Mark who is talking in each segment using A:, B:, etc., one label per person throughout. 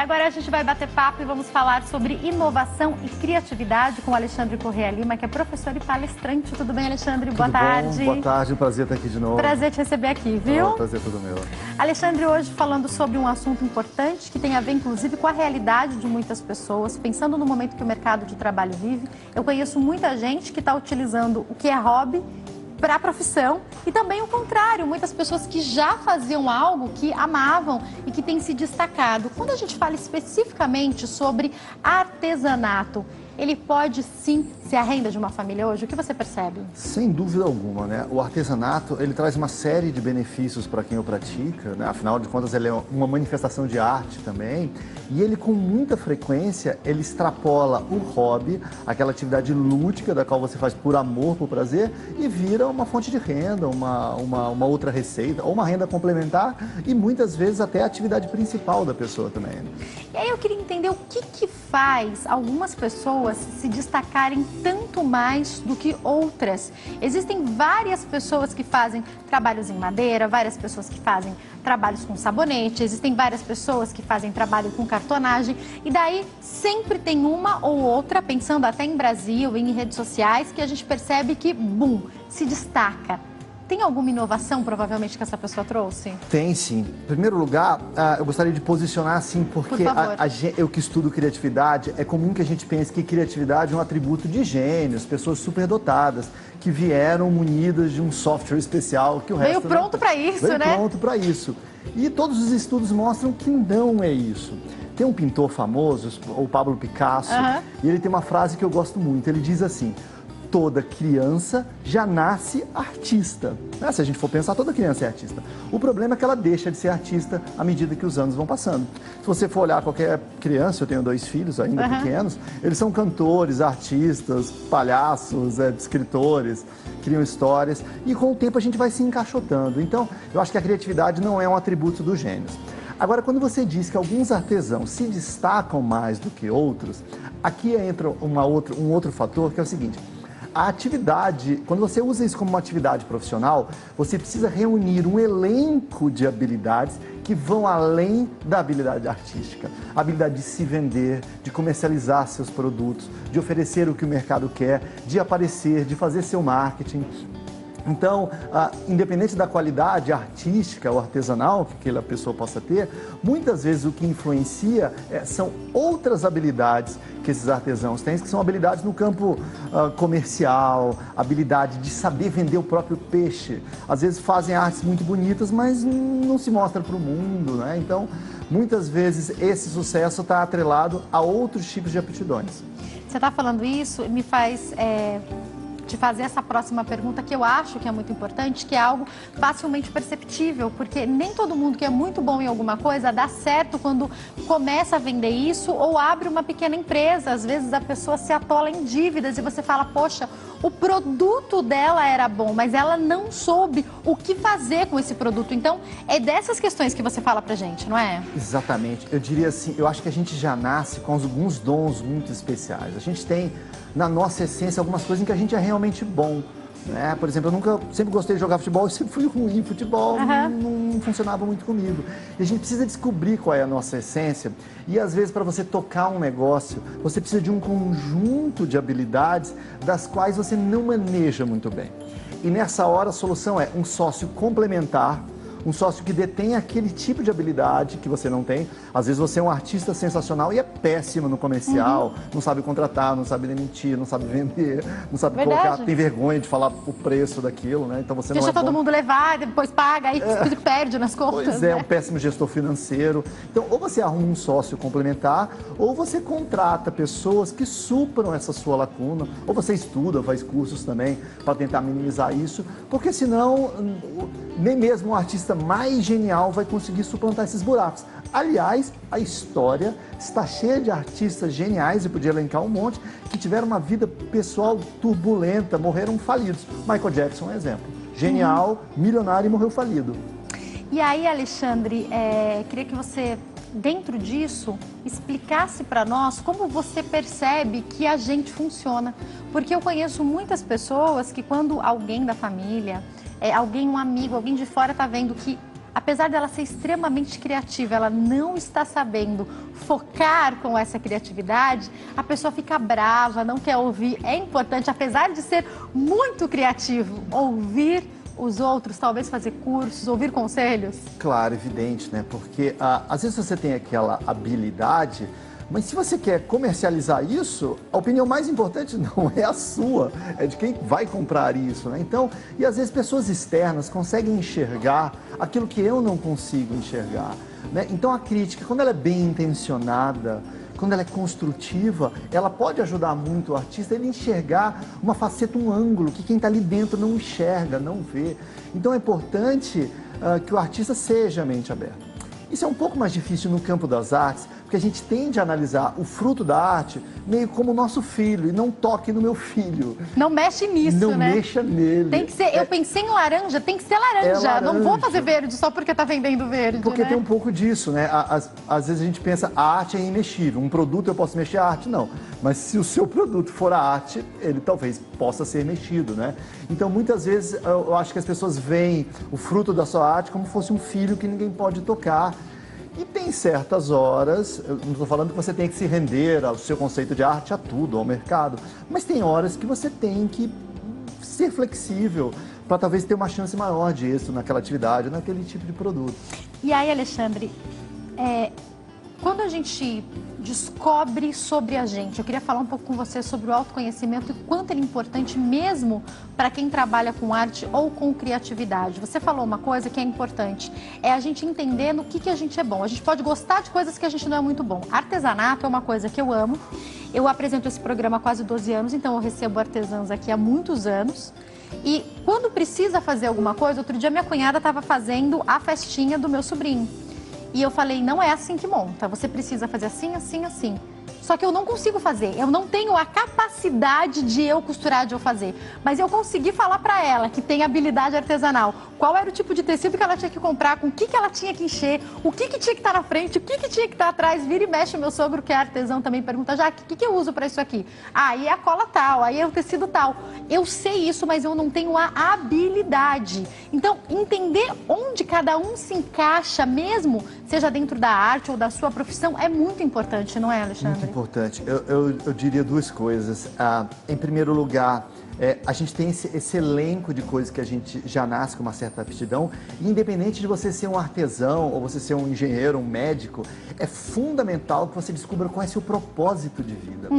A: agora a gente vai bater papo e vamos falar sobre inovação e criatividade com o Alexandre Corrêa Lima, que é professor e palestrante. Tudo bem, Alexandre? Boa tarde.
B: Boa tarde, um prazer estar aqui de novo.
A: Prazer te receber aqui, viu?
B: Prazer todo meu.
A: Alexandre, hoje falando sobre um assunto importante que tem a ver, inclusive, com a realidade de muitas pessoas. Pensando no momento que o mercado de trabalho vive, eu conheço muita gente que está utilizando o que é hobby para a profissão e também o contrário, muitas pessoas que já faziam algo que amavam e que têm se destacado. Quando a gente fala especificamente sobre artesanato, ele pode sim ser a renda de uma família hoje? O que você percebe?
B: Sem dúvida alguma, né? O artesanato, ele traz uma série de benefícios para quem o pratica, né? Afinal de contas, ele é uma manifestação de arte também. E ele, com muita frequência, ele extrapola o hobby, aquela atividade lúdica da qual você faz por amor, por prazer, e vira uma fonte de renda, uma outra receita, ou uma renda complementar e muitas vezes até a atividade principal da pessoa também.
A: E aí eu queria entender o que faz algumas pessoas se destacarem tanto mais do que outras. Existem várias pessoas que fazem trabalhos em madeira, várias pessoas que fazem trabalhos com sabonete, existem várias pessoas que fazem trabalho com cartonagem e daí sempre tem uma ou outra, pensando até em Brasil, em redes sociais, que a gente percebe que, bum, se destaca. Tem alguma inovação, provavelmente, que essa pessoa trouxe?
B: Tem, sim. Em primeiro lugar, eu gostaria de posicionar assim, porque eu que estudo criatividade, é comum que a gente pense que criatividade é um atributo de gênios, pessoas superdotadas, que vieram munidas de um software especial que o resto...
A: Veio pronto para isso, né?
B: Veio pronto para isso. E todos os estudos mostram que não é isso. Tem um pintor famoso, o Pablo Picasso, e ele tem uma frase que eu gosto muito. Ele diz assim: toda criança já nasce artista. Se a gente for pensar, toda criança é artista. O problema é que ela deixa de ser artista à medida que os anos vão passando. Se você for olhar qualquer criança, eu tenho 2 filhos ainda pequenos, eles são cantores, artistas, palhaços, escritores, criam histórias e com o tempo a gente vai se encaixotando. Então, eu acho que a criatividade não é um atributo dos gênios. Agora, quando você diz que alguns artesãos se destacam mais do que outros, aqui entra um outro fator que é o seguinte: a atividade, quando você usa isso como uma atividade profissional, você precisa reunir um elenco de habilidades que vão além da habilidade artística. A habilidade de se vender, de comercializar seus produtos, de oferecer o que o mercado quer, de aparecer, de fazer seu marketing. Então, independente da qualidade artística ou artesanal que aquela pessoa possa ter, muitas vezes o que influencia são outras habilidades que esses artesãos têm, que são habilidades no campo comercial, habilidade de saber vender o próprio peixe. Às vezes fazem artes muito bonitas, mas não se mostram para o mundo, né? Então, muitas vezes esse sucesso está atrelado a outros tipos de aptidões.
A: Você está falando isso e me faz... de fazer essa próxima pergunta, que eu acho que é muito importante, que é algo facilmente perceptível, porque nem todo mundo que é muito bom em alguma coisa dá certo quando começa a vender isso ou abre uma pequena empresa. Às vezes a pessoa se atola em dívidas e você fala, poxa, o produto dela era bom, mas ela não soube o que fazer com esse produto. Então, é dessas questões que você fala pra gente, não é?
B: Exatamente. Eu diria assim, eu acho que a gente já nasce com alguns dons muito especiais. A gente tem, na nossa essência, algumas coisas em que a gente é realmente bom, né? Por exemplo, eu sempre gostei de jogar futebol, eu sempre fui ruim em futebol, não funcionava muito comigo. E a gente precisa descobrir qual é a nossa essência e às vezes para você tocar um negócio, você precisa de um conjunto de habilidades das quais você não maneja muito bem. E nessa hora a solução é um sócio complementar, um sócio que detém aquele tipo de habilidade que você não tem. Às vezes você é um artista sensacional e é péssimo no comercial, não sabe contratar, não sabe demitir, não sabe vender, não sabe colocar, tem vergonha de falar o preço daquilo, né? Então você
A: deixa
B: não é
A: todo mundo levar, depois paga, aí perde nas contas.
B: Pois é, um péssimo gestor financeiro. Então, ou você arruma um sócio complementar, ou você contrata pessoas que supram essa sua lacuna, ou você estuda, faz cursos também para tentar minimizar isso, porque senão nem mesmo um artista mais genial vai conseguir suplantar esses buracos. Aliás, a história está cheia de artistas geniais, e podia elencar um monte, que tiveram uma vida pessoal turbulenta, morreram falidos. Michael Jackson é um exemplo. Genial, milionário e morreu falido.
A: E aí, Alexandre, queria que você, dentro disso, explicasse para nós como você percebe que a gente funciona. Porque eu conheço muitas pessoas que quando alguém da família, alguém, um amigo, alguém de fora está vendo que apesar dela ser extremamente criativa, ela não está sabendo focar com essa criatividade, a pessoa fica brava, não quer ouvir. É importante, apesar de ser muito criativo, ouvir os outros, talvez fazer cursos, ouvir conselhos?
B: Claro, evidente, né? Porque às vezes você tem aquela habilidade, mas se você quer comercializar isso, a opinião mais importante não é a sua, é de quem vai comprar isso, né? Então, e às vezes pessoas externas conseguem enxergar aquilo que eu não consigo enxergar, né? Então a crítica, quando ela é bem intencionada, quando ela é construtiva, ela pode ajudar muito o artista a ele enxergar uma faceta, um ângulo que quem está ali dentro não enxerga, não vê. Então é importante que o artista seja mente aberta. Isso é um pouco mais difícil no campo das artes, porque a gente tende a analisar o fruto da arte meio como o nosso filho, e não toque no meu filho.
A: Não mexe nisso,
B: não
A: né?
B: Não mexa nele.
A: Tem que ser, eu pensei em laranja, tem que ser laranja.
B: Laranja.
A: Não vou fazer verde só porque tá vendendo verde,
B: porque
A: né?
B: tem um pouco disso, né? Às vezes a gente pensa, a arte é imexível, um produto eu posso mexer, a arte não. Mas se o seu produto for a arte, ele talvez possa ser mexido, né? Então muitas vezes eu acho que as pessoas veem o fruto da sua arte como se fosse um filho que ninguém pode tocar. E tem certas horas, eu não estou falando que você tem que se render ao seu conceito de arte, a tudo, ao mercado, mas tem horas que você tem que ser flexível para talvez ter uma chance maior de êxito naquela atividade, naquele tipo de produto.
A: E aí, Alexandre, quando a gente descobre sobre a gente, eu queria falar um pouco com você sobre o autoconhecimento e quanto ele é importante mesmo para quem trabalha com arte ou com criatividade. Você falou uma coisa que é importante, é a gente entender no que a gente é bom. A gente pode gostar de coisas que a gente não é muito bom. Artesanato é uma coisa que eu amo. Eu apresento esse programa há quase 12 anos, então eu recebo artesãs aqui há muitos anos. E quando precisa fazer alguma coisa, outro dia minha cunhada estava fazendo a festinha do meu sobrinho. E eu falei, não é assim que monta, você precisa fazer assim, assim, assim. Só que eu não consigo fazer, eu não tenho a capacidade de eu costurar, de eu fazer. Mas eu consegui falar pra ela, que tem habilidade artesanal, qual era o tipo de tecido que ela tinha que comprar, com o que ela tinha que encher, o que tinha que estar na frente, o que tinha que estar atrás. Vira e mexe, o meu sogro, que é artesão, também pergunta, Jaque, o que eu uso pra isso aqui? Ah, aí é a cola tal, aí é o tecido tal. Eu sei isso, mas eu não tenho a habilidade. Então, entender onde cada um se encaixa mesmo, seja dentro da arte ou da sua profissão, é muito importante, não é, Alexandre?
B: Muito importante. Eu diria duas coisas. Em primeiro lugar, a gente tem esse elenco de coisas que a gente já nasce com uma certa aptidão, e independente de você ser um artesão ou você ser um engenheiro, um médico, é fundamental que você descubra qual é o seu propósito de vida.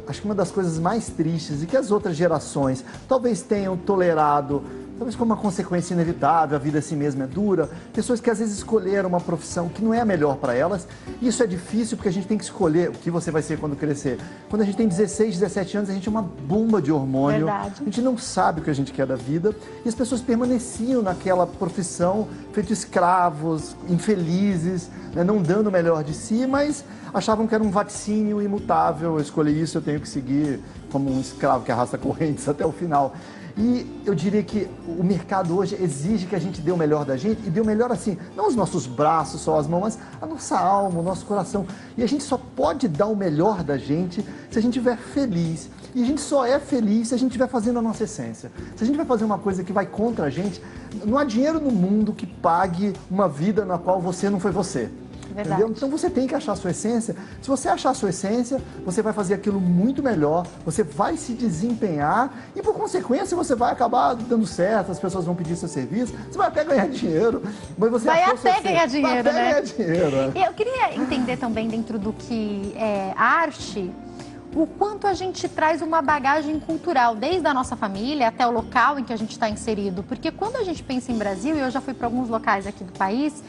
B: Acho que uma das coisas mais tristes e que as outras gerações talvez tenham tolerado, talvez como uma consequência inevitável, a vida assim mesmo é dura, pessoas que às vezes escolheram uma profissão que não é a melhor para elas. Isso é difícil porque a gente tem que escolher o que você vai ser quando crescer. Quando a gente tem 16, 17 anos, a gente é uma bomba de hormônio.
A: Verdade.
B: A gente não sabe o que a gente quer da vida e as pessoas permaneciam naquela profissão, feito escravos, infelizes, né, não dando o melhor de si, mas achavam que era um vaticínio imutável. Eu escolhi isso, eu tenho que seguir como um escravo que arrasta correntes até o final. E eu diria que o mercado hoje exige que a gente dê o melhor da gente, e dê o melhor assim, não os nossos braços, só as mãos, mas a nossa alma, o nosso coração. E a gente só pode dar o melhor da gente se a gente estiver feliz. E a gente só é feliz se a gente estiver fazendo a nossa essência. Se a gente vai fazer uma coisa que vai contra a gente, não há dinheiro no mundo que pague uma vida na qual você não foi você.
A: Verdade.
B: Entendeu? Então você tem que achar a sua essência. Se você achar a sua essência, você vai fazer aquilo muito melhor, você vai se desempenhar e, por consequência, você vai acabar dando certo, as pessoas vão pedir seu serviço, você vai até ganhar dinheiro. Mas você
A: vai até ganhar dinheiro,
B: vai até
A: né?
B: ganhar dinheiro.
A: Eu queria entender também, dentro do que é arte, o quanto a gente traz uma bagagem cultural, desde a nossa família até o local em que a gente está inserido. Porque quando a gente pensa em Brasil, e eu já fui para alguns locais aqui do país,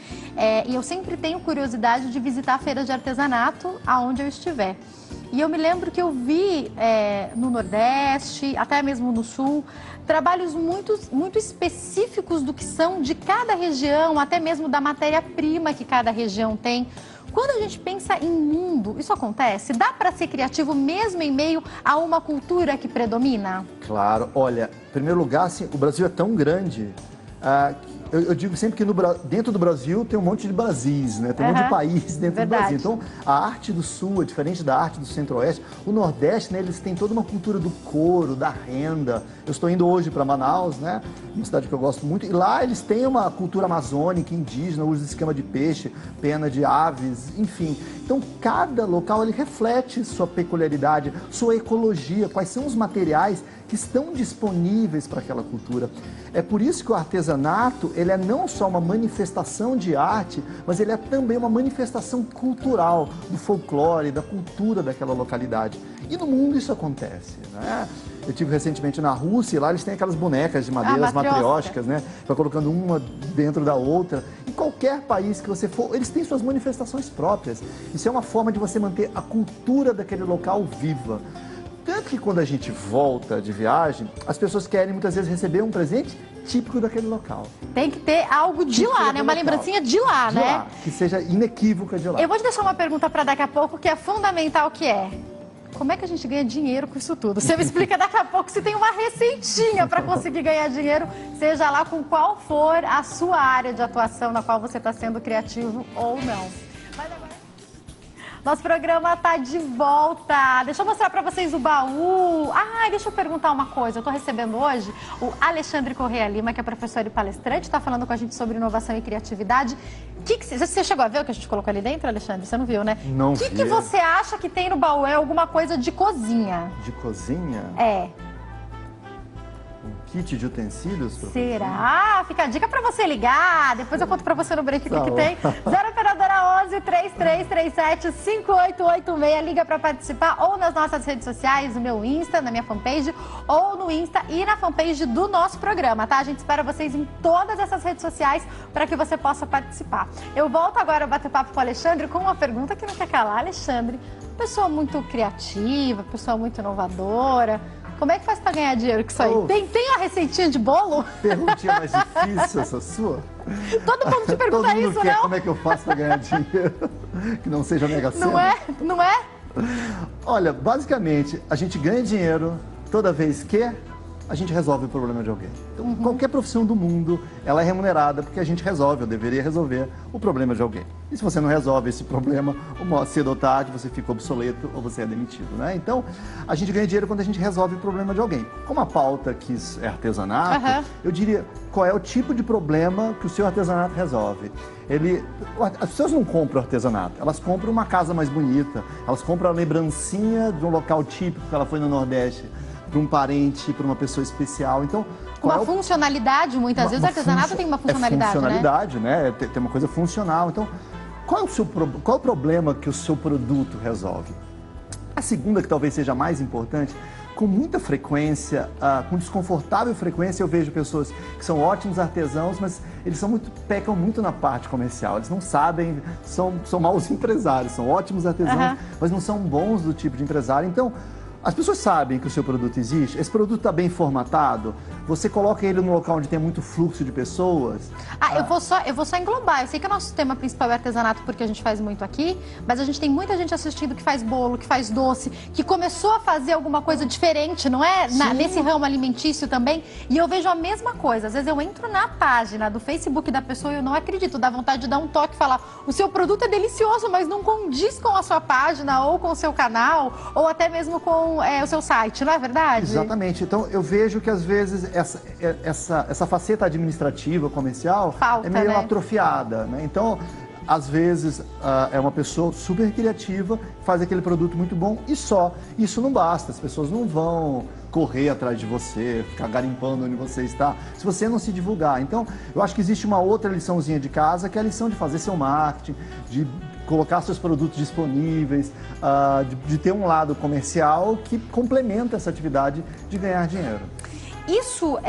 A: e eu sempre tenho curiosidade de visitar a feira de artesanato aonde eu estiver. E eu me lembro que eu vi no Nordeste, até mesmo no Sul, trabalhos muito específicos do que são de cada região, até mesmo da matéria-prima que cada região tem. Quando a gente pensa em mundo, isso acontece? Dá para ser criativo mesmo em meio a uma cultura que predomina?
B: Claro. Olha, em primeiro lugar, assim, o Brasil é tão grande eu digo sempre que dentro do Brasil tem um monte de Brasis, né? Tem um monte de país dentro do Brasil. Então, a arte do Sul é diferente da arte do Centro-Oeste. O Nordeste, né, eles têm toda uma cultura do couro, da renda. Eu estou indo hoje para Manaus, né? Uma cidade que eu gosto muito. E lá eles têm uma cultura amazônica, indígena, uso de esquema de peixe, pena de aves, enfim. Então, cada local ele reflete sua peculiaridade, sua ecologia, quais são os materiais que estão disponíveis para aquela cultura. É por isso que o artesanato, ele é não só uma manifestação de arte, mas ele é também uma manifestação cultural, do folclore, da cultura daquela localidade. E no mundo isso acontece, né? Eu estive recentemente na Rússia e lá eles têm aquelas bonecas de madeira, as matrióticas, né? Vai colocando uma dentro da outra. Em qualquer país que você for, eles têm suas manifestações próprias. Isso é uma forma de você manter a cultura daquele local viva. Tanto que quando a gente volta de viagem, as pessoas querem muitas vezes receber um presente típico daquele local.
A: Tem que ter algo de lá, né? Uma lembrancinha de lá, né?
B: Lá, que seja inequívoca de lá.
A: Eu vou te deixar uma pergunta para daqui a pouco, que é fundamental, que é: como é que a gente ganha dinheiro com isso tudo? Você me explica daqui a pouco se tem uma receitinha para conseguir ganhar dinheiro, seja lá com qual for a sua área de atuação na qual você está sendo criativo ou não. Mas agora... Nosso programa tá de volta. Deixa eu mostrar para vocês o baú. Deixa eu perguntar uma coisa. Eu estou recebendo hoje o Alexandre Correia Lima, que é professor e palestrante, está falando com a gente sobre inovação e criatividade. Você chegou a ver o que a gente colocou ali dentro, Alexandre? Você não viu, né?
B: Não vi.
A: O que você acha que tem no baú? É alguma coisa de cozinha?
B: De cozinha?
A: É.
B: Kit de utensílios?
A: Será? Fica a dica pra você ligar. Depois eu conto pra você no break o que tem. 0 operadora 11 3337 5886. Liga pra participar ou nas nossas redes sociais, no meu Insta, na minha fanpage, ou no Insta e na fanpage do nosso programa, tá? A gente espera vocês em todas essas redes sociais para que você possa participar. Eu volto agora a bater papo com o Alexandre com uma pergunta que não quer calar. Alexandre, pessoa muito criativa, pessoa muito inovadora. Como é que faz para ganhar dinheiro com isso aí? Tem a receitinha de bolo?
B: Perguntinha mais difícil essa sua?
A: Todo mundo te pergunta
B: Todo mundo
A: isso,
B: quer.
A: não?
B: Como é que eu faço para ganhar dinheiro? Que não seja Mega Sena.
A: Não é? Não é?
B: Olha, basicamente, a gente ganha dinheiro toda vez que a gente resolve o problema de alguém. Então, qualquer profissão do mundo, ela é remunerada porque a gente resolve, ou deveria resolver, o problema de alguém. E se você não resolve esse problema, cedo ou tarde, você fica obsoleto ou você é demitido, né? Então, a gente ganha dinheiro quando a gente resolve o problema de alguém. Como a pauta aqui é artesanato, eu diria, qual é o tipo de problema que o seu artesanato resolve? As pessoas não compram artesanato, elas compram uma casa mais bonita, elas compram a lembrancinha de um local típico que ela foi no Nordeste, para um parente, para uma pessoa especial. Então,
A: uma funcionalidade, muitas vezes o artesanato tem uma funcionalidade,
B: né? Tem uma coisa funcional. Então, qual é o problema que o seu produto resolve? A segunda, que talvez seja a mais importante, com muita frequência, com desconfortável frequência, eu vejo pessoas que são ótimos artesãos, mas eles pecam muito na parte comercial. Eles não sabem, são maus empresários, são ótimos artesãos, mas não são bons do tipo de empresário. Então, as pessoas sabem que o seu produto existe, esse produto está bem formatado, você coloca ele no local onde tem muito fluxo de pessoas.
A: Eu vou só englobar. Eu sei que o nosso tema principal é artesanato, porque a gente faz muito aqui, mas a gente tem muita gente assistindo que faz bolo, que faz doce, que começou a fazer alguma coisa diferente, não é? Nesse ramo alimentício também. E eu vejo a mesma coisa. Às vezes eu entro na página do Facebook da pessoa e eu não acredito, dá vontade de dar um toque e falar: o seu produto é delicioso, mas não condiz com a sua página, ou com o seu canal, ou até mesmo com o seu site, não é verdade?
B: Exatamente. Então, eu vejo que às vezes essa faceta administrativa, comercial,
A: falta,
B: é meio
A: né?
B: atrofiada, né? Então, às vezes, é uma pessoa super criativa, faz aquele produto muito bom e só. Isso não basta, as pessoas não vão correr atrás de você, ficar garimpando onde você está, se você não se divulgar. Então, eu acho que existe uma outra liçãozinha de casa, que é a lição de fazer seu marketing, de colocar seus produtos disponíveis, de ter um lado comercial que complementa essa atividade de ganhar dinheiro.
A: Isso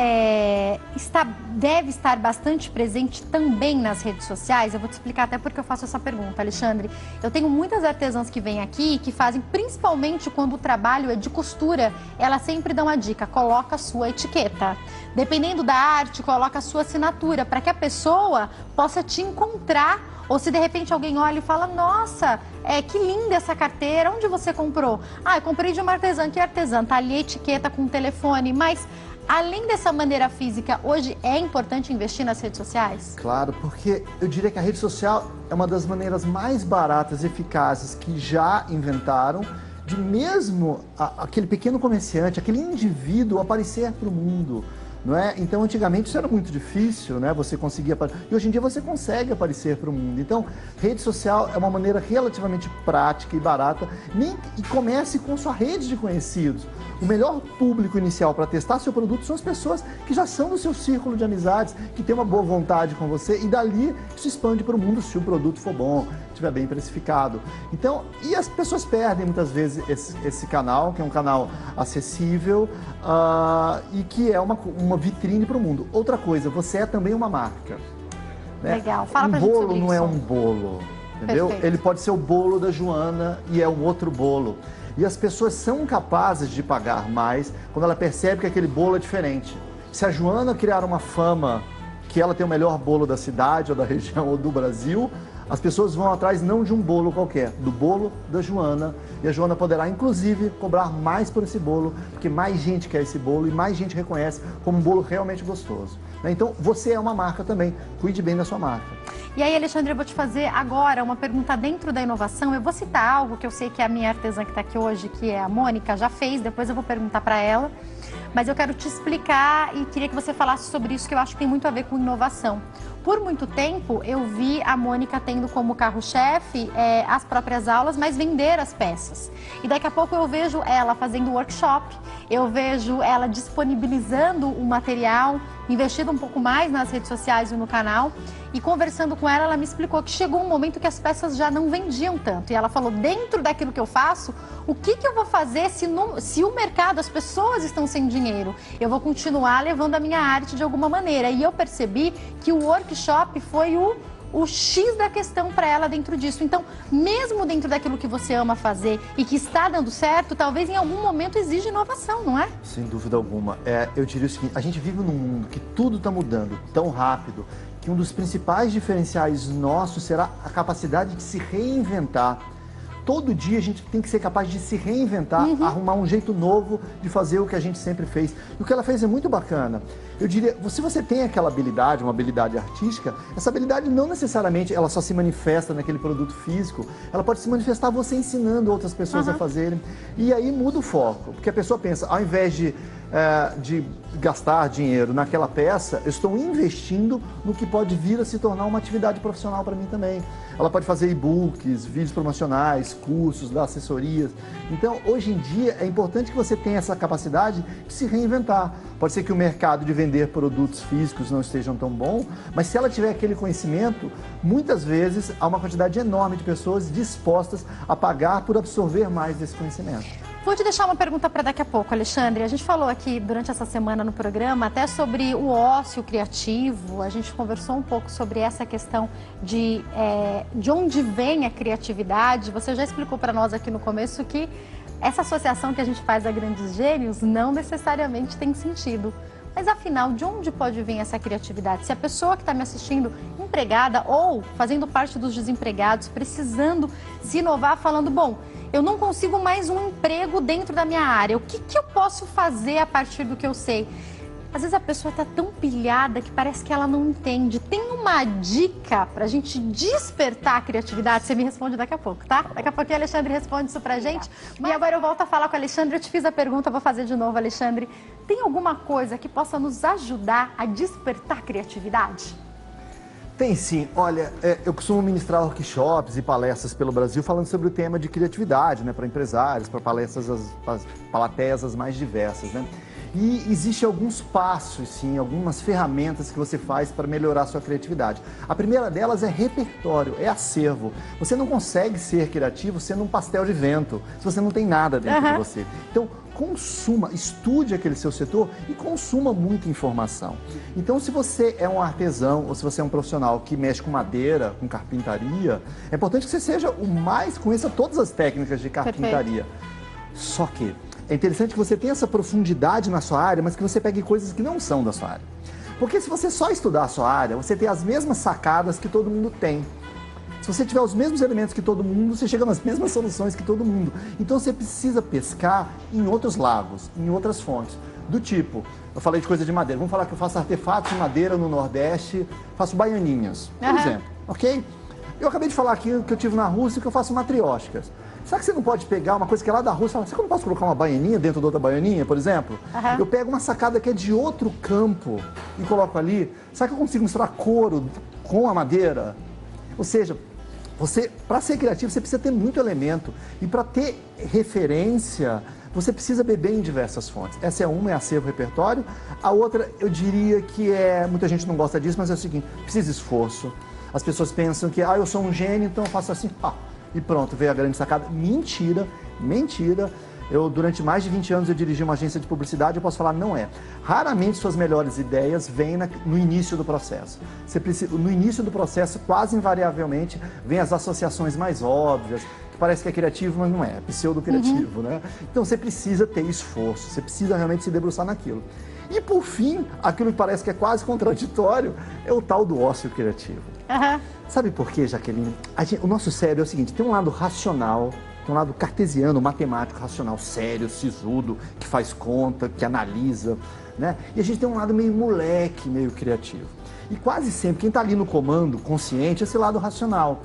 A: deve estar bastante presente também nas redes sociais. Eu vou te explicar até porque eu faço essa pergunta, Alexandre. Eu tenho muitas artesãs que vêm aqui que fazem, principalmente quando o trabalho é de costura, elas sempre dão a dica: coloca a sua etiqueta. Dependendo da arte, coloca a sua assinatura, para que a pessoa possa te encontrar. Ou se de repente alguém olha e fala: nossa, que linda essa carteira, onde você comprou? Eu comprei de uma artesã. Que artesã? Tá ali a etiqueta com o telefone, mas Além dessa maneira física, hoje é importante investir nas redes sociais?
B: Claro, porque eu diria que a rede social é uma das maneiras mais baratas e eficazes que já inventaram de mesmo aquele pequeno comerciante, aquele indivíduo aparecer para o mundo. Não é? Então, antigamente isso era muito difícil, né? Você conseguia e hoje em dia você consegue aparecer para o mundo. Então, rede social é uma maneira relativamente prática e barata. E comece com sua rede de conhecidos. O melhor público inicial para testar seu produto são as pessoas que já são do seu círculo de amizades, que têm uma boa vontade com você e dali se expande para o mundo se o produto for bom, estiver bem precificado. Então, e as pessoas perdem muitas vezes esse canal, que é um canal acessível e que é uma vitrine para o mundo. Outra coisa, você é também uma marca. Né?
A: Legal, fala pra gente sobre isso.
B: Um bolo não é um bolo, entendeu?
A: Perfeito.
B: Ele pode ser o bolo da Joana e é um outro bolo. E as pessoas são capazes de pagar mais quando ela percebe que aquele bolo é diferente. Se a Joana criar uma fama que ela tem o melhor bolo da cidade, ou da região, ou do Brasil, as pessoas vão atrás não de um bolo qualquer, do bolo da Joana. E a Joana poderá, inclusive, cobrar mais por esse bolo, porque mais gente quer esse bolo e mais gente reconhece como um bolo realmente gostoso. Então, você é uma marca também. Cuide bem da sua marca.
A: E aí, Alexandre, eu vou te fazer agora uma pergunta dentro da inovação. Eu vou citar algo que eu sei que a minha artesã que está aqui hoje, que é a Mônica, já fez. Depois eu vou perguntar para ela. Mas eu quero te explicar e queria que você falasse sobre isso, que eu acho que tem muito a ver com inovação. Por muito tempo, eu vi a Mônica tendo como carro-chefe as próprias aulas, mas vender as peças. E daqui a pouco eu vejo ela fazendo workshop, eu vejo ela disponibilizando o material, investindo um pouco mais nas redes sociais e no canal. E conversando com ela, ela me explicou que chegou um momento que as peças já não vendiam tanto. E ela falou, dentro daquilo que eu faço, o que eu vou fazer se o mercado, as pessoas estão sem dinheiro? Eu vou continuar levando a minha arte de alguma maneira. E eu percebi que o workshop foi o X da questão para ela dentro disso. Então, mesmo dentro daquilo que você ama fazer e que está dando certo, talvez em algum momento exija inovação, não é?
B: Sem dúvida alguma. Eu diria o seguinte, a gente vive num mundo que tudo está mudando tão rápido, que um dos principais diferenciais nossos será a capacidade de se reinventar. Todo dia a gente tem que ser capaz de se reinventar, arrumar um jeito novo de fazer o que a gente sempre fez. E o que ela fez é muito bacana. Eu diria, se você tem aquela habilidade, uma habilidade artística, essa habilidade não necessariamente ela só se manifesta naquele produto físico, ela pode se manifestar você ensinando outras pessoas a fazerem. E aí muda o foco, porque a pessoa pensa, ao invés de gastar dinheiro naquela peça, eu estou investindo no que pode vir a se tornar uma atividade profissional para mim também. Ela pode fazer e-books, vídeos promocionais, cursos, dar assessorias. Então, hoje em dia, é importante que você tenha essa capacidade de se reinventar. Pode ser que o mercado de vender produtos físicos não esteja tão bom, mas se ela tiver aquele conhecimento, muitas vezes há uma quantidade enorme de pessoas dispostas a pagar por absorver mais desse conhecimento.
A: Vou te deixar uma pergunta para daqui a pouco, Alexandre. A gente falou aqui durante essa semana no programa até sobre o ócio criativo. A gente conversou um pouco sobre essa questão de onde vem a criatividade. Você já explicou para nós aqui no começo que essa associação que a gente faz a grandes gênios não necessariamente tem sentido. Mas afinal, de onde pode vir essa criatividade? Se a pessoa que está me assistindo, empregada ou fazendo parte dos desempregados, precisando se inovar, falando, bom, eu não consigo mais um emprego dentro da minha área, o que eu posso fazer a partir do que eu sei? Às vezes a pessoa está tão pilhada que parece que ela não entende. Tem uma dica para a gente despertar a criatividade? Você me responde daqui a pouco, tá? Daqui a pouquinho o Alexandre responde isso pra gente. E agora eu volto a falar com o Alexandre. Eu te fiz a pergunta, vou fazer de novo, Alexandre. Tem alguma coisa que possa nos ajudar a despertar a criatividade?
B: Tem sim. Olha, eu costumo ministrar workshops e palestras pelo Brasil falando sobre o tema de criatividade, né, para empresários, para palestras, as plateias as mais diversas, né? E existem alguns passos, sim, algumas ferramentas que você faz para melhorar a sua criatividade. A primeira delas é repertório, é acervo. Você não consegue ser criativo sendo um pastel de vento, se você não tem nada dentro de você. Então, consuma, estude aquele seu setor e consuma muita informação. Então, se você é um artesão ou se você é um profissional que mexe com madeira, com carpintaria, é importante que você seja conheça todas as técnicas de carpintaria. Perfeito. Só que é interessante que você tenha essa profundidade na sua área, mas que você pegue coisas que não são da sua área. Porque se você só estudar a sua área, você tem as mesmas sacadas que todo mundo tem. Se você tiver os mesmos elementos que todo mundo, você chega nas mesmas soluções que todo mundo. Então você precisa pescar em outros lagos, em outras fontes. Do tipo, eu falei de coisa de madeira, vamos falar que eu faço artefatos de madeira no Nordeste, faço baianinhas, por exemplo, ok? Eu acabei de falar aqui que eu tive na Rússia que eu faço matrióticas. Será que você não pode pegar uma coisa que é lá da Rússia e falar, será que eu não posso colocar uma baianinha dentro de outra baianinha, por exemplo? Eu pego uma sacada que é de outro campo e coloco ali. Será que eu consigo misturar couro com a madeira? Ou seja, para ser criativo, você precisa ter muito elemento. E para ter referência, você precisa beber em diversas fontes. Essa é uma, é acervo repertório. A outra, eu diria que muita gente não gosta disso, mas é o seguinte, precisa de esforço. As pessoas pensam que, eu sou um gênio, então eu faço assim, e pronto, veio a grande sacada. Mentira, mentira. Durante mais de 20 anos, eu dirigi uma agência de publicidade, eu posso falar, não é. Raramente suas melhores ideias vêm no início do processo. No início do processo, quase invariavelmente, vem as associações mais óbvias, que parece que é criativo, mas não é pseudo-criativo, né? Então, você precisa ter esforço, você precisa realmente se debruçar naquilo. E, por fim, aquilo que parece que é quase contraditório, é o tal do ócio criativo. Sabe por quê, Jaqueline? O nosso cérebro é o seguinte, tem um lado racional, tem um lado cartesiano, matemático, racional, sério, sisudo, que faz conta, que analisa, né? E a gente tem um lado meio moleque, meio criativo. E quase sempre, quem está ali no comando consciente, é esse lado racional.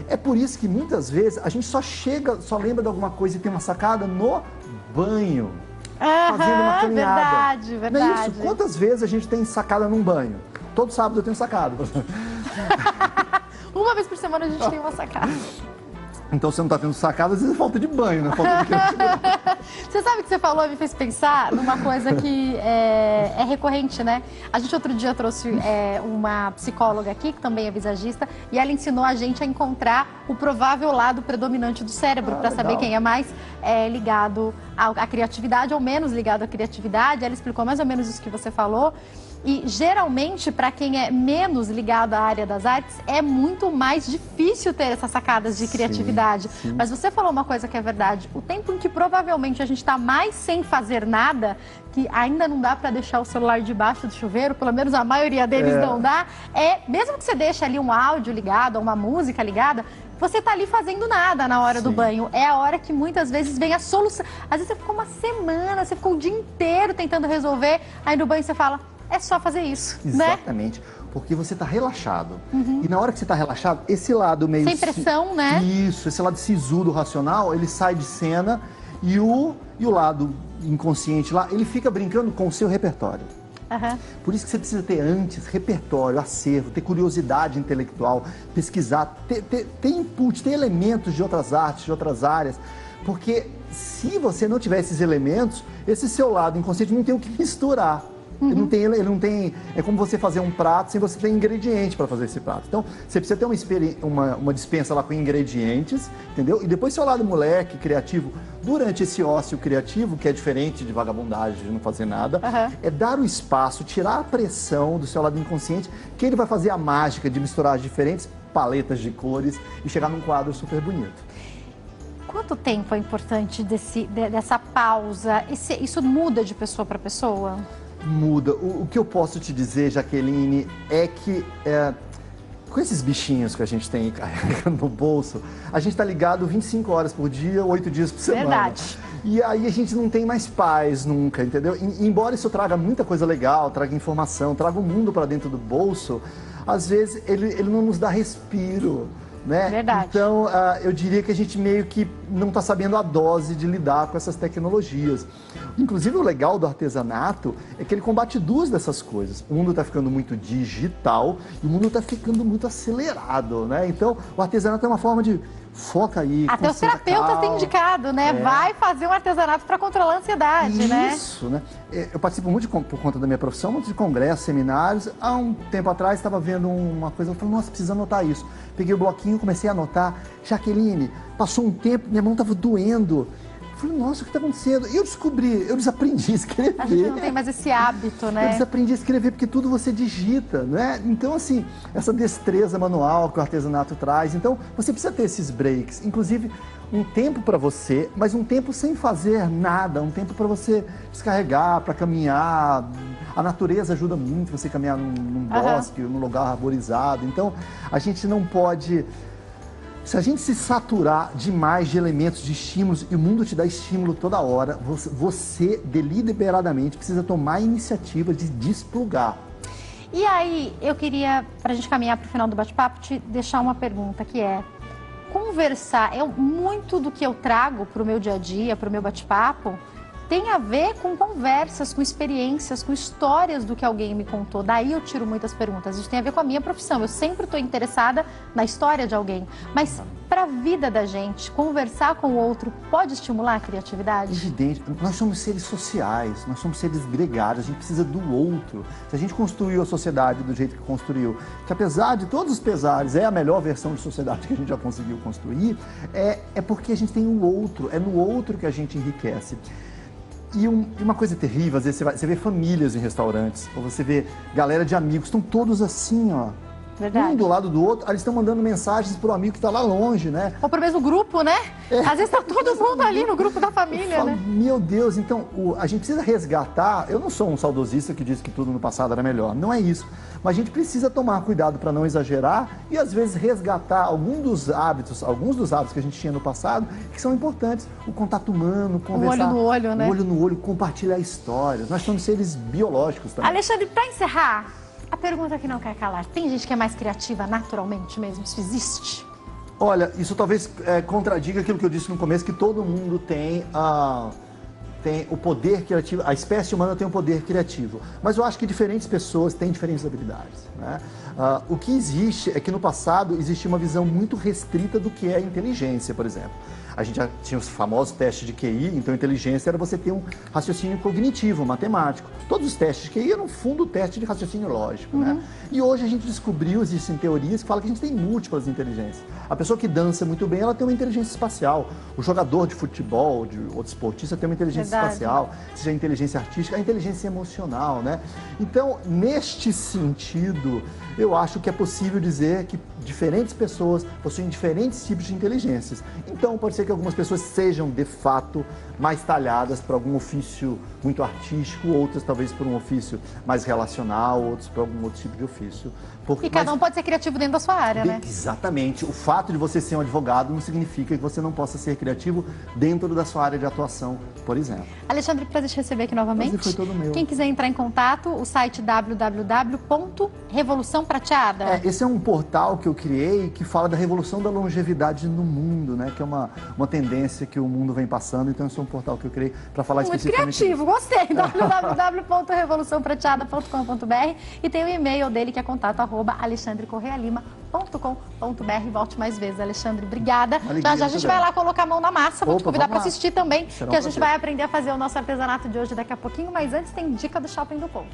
B: É por isso que muitas vezes a gente só lembra de alguma coisa e tem uma sacada no banho, fazendo uma caminhada.
A: Verdade, verdade.
B: Não é isso? Quantas vezes a gente tem sacada num banho? Todo sábado eu tenho sacada.
A: Uma vez por semana a gente tem uma sacada.
B: Então você não está tendo sacada, às vezes é falta de banho, né? Falta de criatividade.
A: Você sabe o que você falou me fez pensar numa coisa que é recorrente, né? A gente outro dia trouxe uma psicóloga aqui, que também é visagista, e ela ensinou a gente a encontrar o provável lado predominante do cérebro, para saber quem é mais ligado à criatividade ou menos ligado à criatividade. Ela explicou mais ou menos isso que você falou. E geralmente, para quem é menos ligado à área das artes, é muito mais difícil ter essas sacadas de criatividade. Sim. Mas você falou uma coisa que é verdade. O tempo em que provavelmente a gente está mais sem fazer nada, que ainda não dá para deixar o celular debaixo do chuveiro, pelo menos a maioria deles não dá, mesmo que você deixe ali um áudio ligado, ou uma música ligada, você está ali fazendo nada na hora do banho. É a hora que muitas vezes vem a solução. Às vezes você ficou uma semana, você ficou o dia inteiro tentando resolver, aí no banho você fala, é só fazer isso,
B: Exatamente, né? Porque você está relaxado. E na hora que você está relaxado, esse lado meio...
A: sem pressão, né?
B: Isso, esse lado sisudo, racional, ele sai de cena e o lado inconsciente lá, ele fica brincando com o seu repertório. Por isso que você precisa ter antes repertório, acervo, ter curiosidade intelectual, pesquisar, ter input, ter elementos de outras artes, de outras áreas. Porque se você não tiver esses elementos, esse seu lado inconsciente não tem o que misturar. Ele não tem, é como você fazer um prato sem você ter ingrediente para fazer esse prato. Então, você precisa ter uma dispensa lá com ingredientes, entendeu? E depois seu lado moleque, criativo, durante esse ócio criativo, que é diferente de vagabundagem, de não fazer nada, é dar o espaço, tirar a pressão do seu lado inconsciente, que ele vai fazer a mágica de misturar as diferentes paletas de cores e chegar num quadro super bonito.
A: Quanto tempo é importante dessa pausa? Isso muda de pessoa para pessoa?
B: Muda. O que eu posso te dizer, Jaqueline, é que com esses bichinhos que a gente tem carregando no bolso, a gente está ligado 25 horas por dia, 8 dias por semana.
A: Verdade.
B: E aí a gente não tem mais paz nunca, entendeu? Embora isso traga muita coisa legal, traga informação, traga o mundo para dentro do bolso, às vezes ele não nos dá respiro. Né?
A: Verdade.
B: Então, eu diria que a gente meio que não está sabendo a dose de lidar com essas tecnologias. Inclusive, o legal do artesanato é que ele combate duas dessas coisas. O mundo está ficando muito digital e o mundo está ficando muito acelerado, né? Então, o artesanato é uma forma de foca aí.
A: Até os terapeutas têm indicado, né? Vai fazer um artesanato para controlar a ansiedade, né?
B: Isso, né? Eu participo muito por conta da minha profissão, muitos de congressos, seminários. Há um tempo atrás, estava vendo uma coisa, eu falei, nossa, precisa anotar isso. Peguei o bloquinho, comecei a anotar. Jaqueline, passou um tempo, minha mão estava doendo. Eu falei, nossa, o que está acontecendo? E eu desaprendi a escrever.
A: A gente não tem mais esse hábito, né?
B: Eu desaprendi a escrever porque tudo você digita, né? Então, assim, essa destreza manual que o artesanato traz. Então, você precisa ter esses breaks. Inclusive, um tempo para você, mas um tempo sem fazer nada. Um tempo para você descarregar, para caminhar. A natureza ajuda muito você caminhar num bosque, num lugar arborizado. Então, a gente não pode Se a gente se saturar demais de elementos, de estímulos, e o mundo te dá estímulo toda hora, você deliberadamente precisa tomar a iniciativa de desplugar.
A: E aí, eu queria, para a gente caminhar para o final do bate-papo, te deixar uma pergunta, que é: conversar, muito do que eu trago para o meu dia a dia, para o meu bate-papo, tem a ver com conversas, com experiências, com histórias do que alguém me contou. Daí eu tiro muitas perguntas. Isso tem a ver com a minha profissão. Eu sempre estou interessada na história de alguém. Mas para a vida da gente, conversar com o outro pode estimular a criatividade?
B: Evidente. Nós somos seres sociais, nós somos seres gregários, a gente precisa do outro. Se a gente construiu a sociedade do jeito que construiu, que apesar de todos os pesares, é a melhor versão de sociedade que a gente já conseguiu construir, é porque a gente tem o outro, é no outro que a gente enriquece. E uma coisa terrível, às vezes você vê famílias em restaurantes, ou você vê galera de amigos, estão todos assim, ó.
A: Verdade.
B: Um do lado do outro, eles estão mandando mensagens pro amigo que está lá longe, né?
A: Ou pro mesmo grupo, né? Às vezes tá todo mundo ali no grupo da família, né?
B: Meu Deus, então a gente precisa resgatar. Eu não sou um saudosista que diz que tudo no passado era melhor, não é isso. Mas a gente precisa tomar cuidado para não exagerar e às vezes resgatar alguns dos hábitos que a gente tinha no passado, que são importantes. O contato humano, conversar.
A: O olho no olho, né?
B: O olho no olho, compartilhar histórias. Nós somos seres biológicos também.
A: Alexandre, para encerrar, a pergunta que não quer calar: tem gente que é mais criativa naturalmente mesmo? Isso existe?
B: Olha, isso talvez contradiga aquilo que eu disse no começo, que todo mundo tem o poder criativo, a espécie humana tem um poder criativo. Mas eu acho que diferentes pessoas têm diferentes habilidades, né? O que existe é que no passado existia uma visão muito restrita do que é inteligência, por exemplo. A gente já tinha os famosos testes de QI, então inteligência era você ter um raciocínio cognitivo, matemático. Todos os testes de QI eram, no fundo, teste de raciocínio lógico, né? E hoje a gente descobriu, existem teorias que falam que a gente tem múltiplas inteligências. A pessoa que dança muito bem, ela tem uma inteligência espacial. O jogador de futebol, de outro esportista, tem uma inteligência espacial, seja a inteligência artística, a inteligência emocional, né? Então, neste sentido, eu acho que é possível dizer que diferentes pessoas possuem diferentes tipos de inteligências. Então, pode ser que algumas pessoas sejam, de fato, mais talhadas para algum ofício muito artístico, outras talvez por um ofício mais relacional, outros para algum outro tipo de ofício.
A: E cada um pode ser criativo dentro da sua área, né?
B: Exatamente. O fato de você ser um advogado não significa que você não possa ser criativo dentro da sua área de atuação, por exemplo.
A: Alexandre, prazer te receber aqui novamente.
B: Prazer foi todo meu.
A: Quem quiser entrar em contato, o site www.revolução prateada.
B: Esse é um portal que eu criei que fala da revolução da longevidade no mundo, né? Que é uma tendência que o mundo vem passando. Então, esse é um portal que eu criei para falar especificamente.
A: Muito criativo, gostei. www.revoluçãoprateada.com.br e tem o e-mail dele que é contato@alexandrecorrealima.com.br. Volte mais vezes, Alexandre. Obrigada. Já a gente vai lá colocar a mão na massa. Vou te convidar para assistir também, que a gente vai aprender a fazer o nosso artesanato de hoje daqui a pouquinho. Mas antes tem dica do Shopping do Povo.